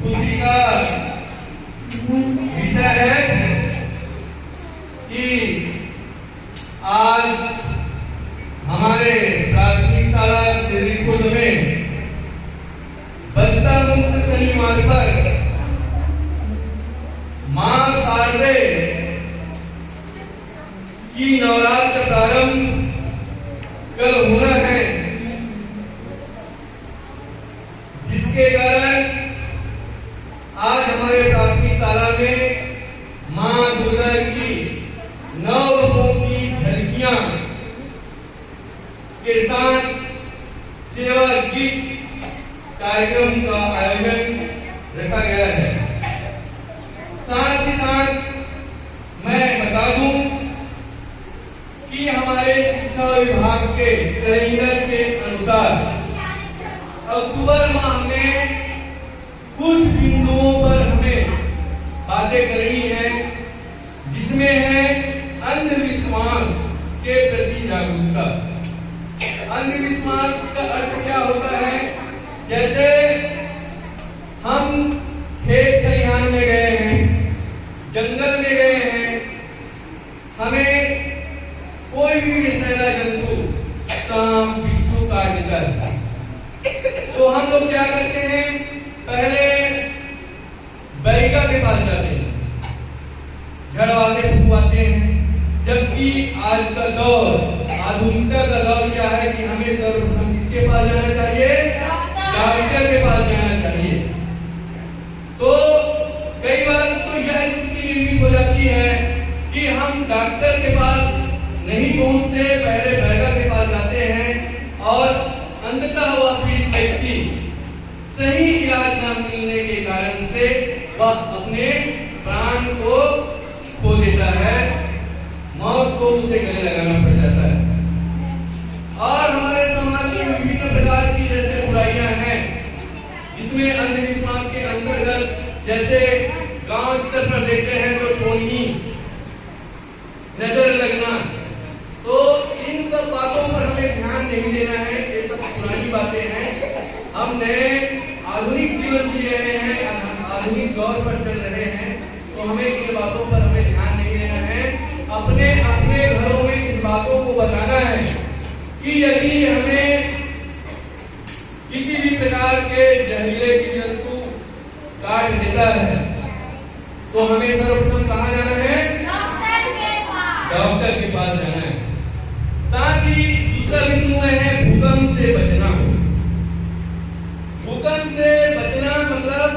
खुशी का विषय है कि आज हमारे प्राथमिक शाला श्रीखुर्द में बस्ता मुक्त शनि मार्ग पर मां शारदे की नवरात्र प्रारंभ कल होना है, जिसके कारण आज हमारे प्राथमिक शाला में मां दुर्गा की 9 रूपों की झलकियां के साथ सेवा गीत कार्यक्रम का आयोजन रखा गया है। साथ ही साथ मैं बता दूं कि हमारे शिक्षा विभाग के कैलेंडर के अनुसार अक्टूबर माह में कुछ बिंदुओं पर हमें बातें करनी है, जिसमें है अंधविश्वास के प्रति जागरूकता। अंधविश्वास का अर्थ क्या होता है? जैसे हम खेत खलिहान में गए हैं, जंगल में गए हैं, हमें कोई भी विषैला जंतु सांप बिच्छू काट देता है, तो हम लोग क्या करते हैं? पहले बैरिका के पास जाते हैं, झड़वाते फुकवाते हैं। जबकि आज का दौर, आधुनिकता का दौर क्या है कि हमें सर्वप्रथम किसके पास जाना चाहिए? डॉक्टर के पास जाना चाहिए। तो कई बार तो यह स्थिति निर्मित हो जाती है कि हम डॉक्टर के पास नहीं पहुंचते, पहले बैरिका के पास जाते हैं और अंततः वह पीड़ित व्यक्ति सही इलाज न मिलने के कारण से वह अपने प्राण को खो देता है, मौत को उसे गले लगाना पड़ जाता है। और हमारे समाज में विभिन्न प्रकार की जैसे बुराइयां हैं, जिसमें अंधविश्वास के अंतर्गत जैसे गांव स्तर पर देखते हैं तो टोनी, नजर लगना, तो इन सब बातों पर हमें ध्यान नहीं देना है। ये सब पुरानी बातें हैं। हम नए आधुनिक जीवन जी रहे हैं, आधुनिक दौर पर चल रहे हैं, तो हमें इन बातों पर हमें ध्यान नहीं देना है। अपने अपने घरों में इन बातों को बताना है कि यदि हमें किसी भी प्रकार के जहरीले जीव जंतु काट देता है तो हमें सर्वप्रथम कहाँ जाना है? डॉक्टर के पास जाना है। साथ ही दूसरा बिंदु है भूकंप से बचना। भूकंप से बचना मतलब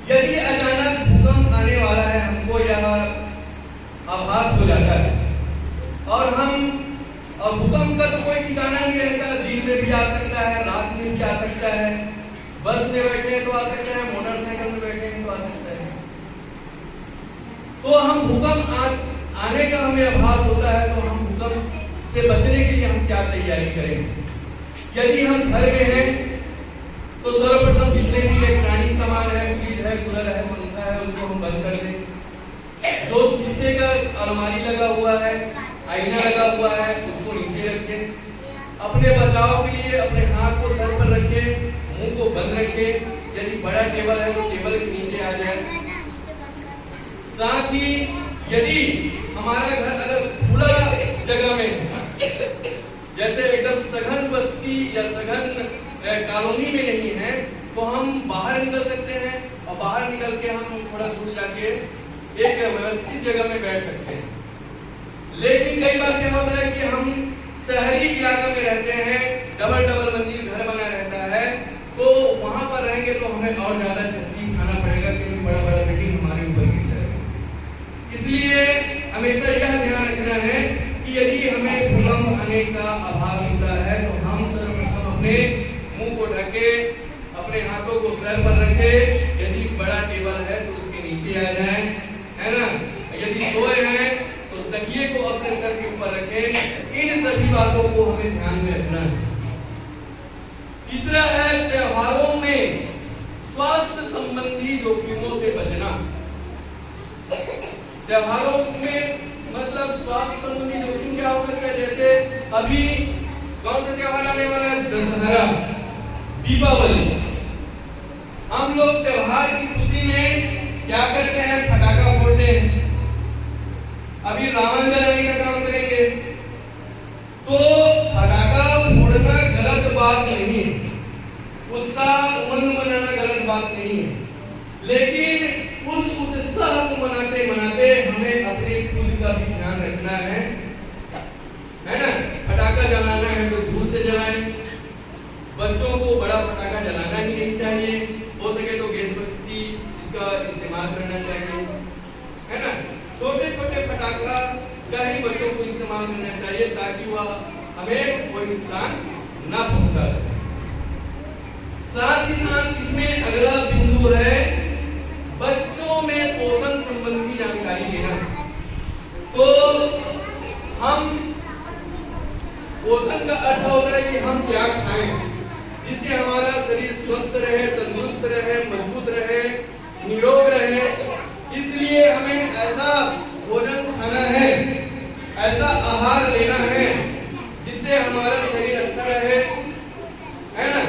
यदि अचानक भूकंप आने वाला है, हमको यह आभास हो जाता है और भूकंप का तो कोई ठिकाना नहीं रहता, दिन में भी आ सकता है, रात में भी आ सकता है, बस में बैठे हैं तो आ सकता है, मोटरसाइकिल में बैठे हैं तो आ सकता है। तो हम भूकंप आने का हमें आभास होता है, तो हम भूकंप से बचने के लिए हम क्या तैयारी करेंगे? यदि हम घर में हैं तो सर्वप्रथम जितने भी इलेक्ट्रॉनिक सामान है, फ्रिज है, कूलर है, पंखा है, उसको हम बंद कर दें। जो शीशे का अलमारी लगा हुआ है, आईना लगा हुआ है, उसको नीचे रखें। अपने बचाव के लिए अपने हाथ को सर पर रखें, मुंह को बंद रखें। यदि बड़ा टेबल है तो टेबल के नीचे आ जाए। साथ ही यदि हमारा घर अगर खुला जगह में है, जैसे एकदम सघन बस्ती या सघन कॉलोनी में नहीं है, तो हम बाहर निकल सकते हैं और बाहर निकल के हम थोड़ा दूर जाके एक व्यवस्थित जगह में बैठ सकते हैं। लेकिन कई बार क्या होता है कि हम शहरी इलाके में रहते हैं, डबल मंजिल घर बना रहता है, तो वहां पर रहेंगे तो हमें और ज्यादा छतरी खाना पड़ेगा, क्योंकि बड़ा बड़ा बिल्डिंग हमारे ऊपर गिर जाएगा। इसलिए हमेशा यह ध्यान रखना है कि यदि हमें भूकंप आने का आभास होता है तो हम सर्वप्रथम अपने मुंह को ढके, अपने हाथों को सर पर रखे। यदि बड़ा टेबल है तो उसके नीचे आ जाए, है ना? यदि सोए हैं तो तकिए को अपने सर के ऊपर रखें। इन सभी बातों को हमें ध्यान में रखना है। तीसरा है त्योहारों में स्वास्थ्य संबंधी जोखिमों से बचना। त्योहारों में मतलब स्वास्थ्य संबंधी जोखिम क्या हो सकता है? जैसे अभी कौन सा त्योहार आने वाला है? दशहरा, दीपावली। हम हम लोग त्योहार की खुशी में क्या करते हैं, पटाखा फोड़ते हैं। अभी रावण जलाने का काम करेंगे, तो पटाखा फोड़ना गलत बात नहीं है, उत्साह उमंग मनाना गलत बात नहीं है, लेकिन उस उत्साह को मनाते मनाते हमें अपने खुद का भी ध्यान रखना है ना। पटाखा जलाना है तो दूर से जलाएं। बच्चों को बड़ा पटाखा जलाना ही नहीं चाहिए, हो सके तो गैस बत्ती इसका इस्तेमाल करना चाहिए, है ना। छोटे छोटे पटाखा का ही बच्चों को इस्तेमाल करना चाहिए ताकि वह हमें कोई नुकसान ना पहुंचा सके। साथ ही साथ इसमें अगला बिंदु है बच्चों में पोषण संबंधी जानकारी देना। तो हम पोषण का अर्थ होता है कि हम क्या खाएं जिससे हमारा शरीर स्वस्थ रहे, तंदुरुस्त रहे, मजबूत रहे, निरोग रहे। इसलिए हमें ऐसा भोजन खाना है, ऐसा आहार लेना है जिससे हमारा शरीर अच्छा रहे, है ना।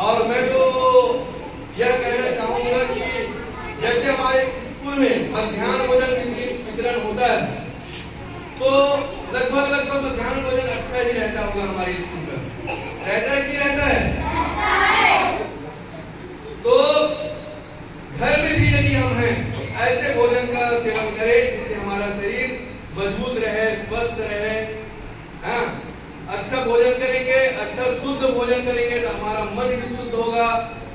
और मैं तो यह कहना चाहूंगा कि जैसे हमारे स्कूल में मध्याह्न भोजन वितरण होता है, तो लगभग मध्याह्न भोजन अच्छा ही रहता होगा हमारे स्कूल में, रहता है कि रहता है। तो घर में भी यदि हम हैं ऐसे भोजन का सेवन करें जिससे हमारा शरीर मजबूत रहे, स्वस्थ रहे। हाँ, अच्छा भोजन करेंगे, अच्छा शुद्ध भोजन करेंगे तो हमारा मन भी शुद्ध होगा,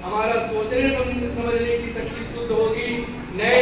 हमारा सोचने समझने की शक्ति शुद्ध होगी, नए